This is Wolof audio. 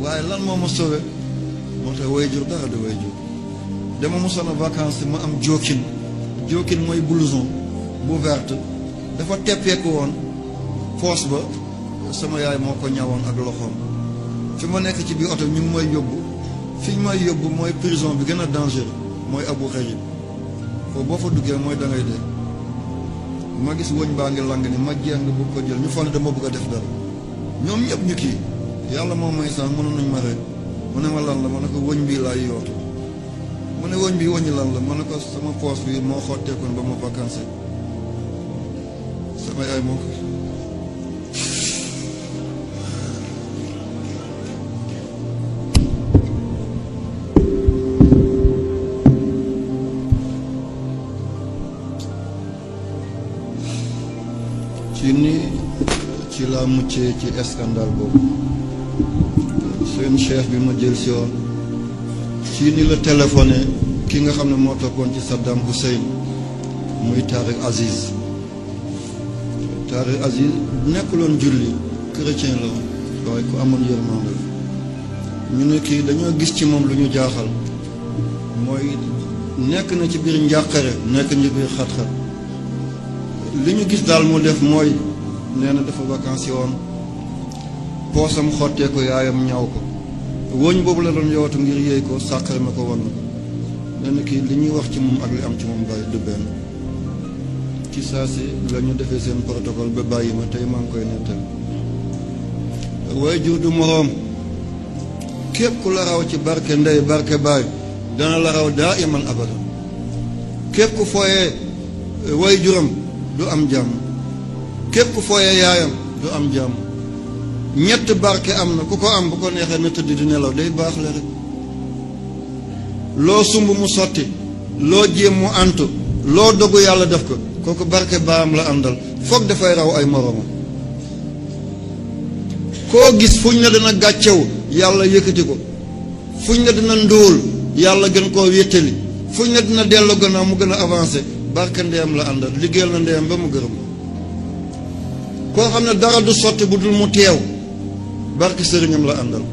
waaye lan moo ma sauvé moo tax waajur dara de waajur dama mosoon a vacances ma am jokkin mooy blouson bu verte dafa teppeeku woon foos ba sama yaay moo ko ñawoon ak loxoom fi ma nekk ci biir oto ñu ngi may yóbbu fi ñu may yóbbu mooy prison bi gën a dangereux mooy Abu Ghraib foofu boo fa duggee mooy da ngay dee ma gis wëñ baa ngi lang ni ma jeng bu ko jël ñu foog ne dama bëgg a def dara ñoom ñëpp ñu kii yàlla moo may sax mënoon nañ ma rek mu ne ma lan la ma ne ko wëñ bii laay yootu mu ne wëñ bi wëñ lan la ma ne ko sama poos bi moo xotteekoon ba ma vacances sama yaay moo ko ci laa muccee ci scandale boobu seen chef bi ma jël si woon ci ni la téléphoné ki nga xam ne moo toppoon ci Saddam Hussein muy Tariq Aziz nekkuloon julli chrétien la woon waaye ku amoon yërmande la ñu ne kii dañoo gis ci moom lu ñu jaaxal mooy nekk na ci biir njàqare nekk na ci biir xat-xat li ñu gis daal mu def mooy nee na dafa vacances woon poosam xottee ko yaayam ñaw ko wóoñ boobu la doon yowatu ngir yéey ko sàqar ma ko won na ko nee na kii li ñuy wax ci moom ak li am ci moom bàyyi du benn ci saa si la ñu defee seen protocole ba bàyyi ma tey maa ngi koy nettal waaye jur du moroom képp ku la raw ci barke ndey barke baay dana la raw daa iman abada képp ku fooyee way juram du am jàmm képp ku fooyee yaayam du am jàmm ñett barke am na ku ko am bu ko neexee na tëdd di nelaw day baax la rek loo sumb mu sotti loo jéem mu antu loo dogu yàlla def ko kooku barke baam la àndal foog dafay raw ay moroomam koo gis fuñ ne dana gàccewu yàlla yëkkati ko fuñ ne dina ndóol yàlla gën koo wéttali fuñ ne dina dellu gannaaw mu gën a avancé barke ndeyam la àndal liggéeyal na ndeyam ba mu gërëm koo xam ne dara du sotti bu dul mu teew barke sëriñam la àndal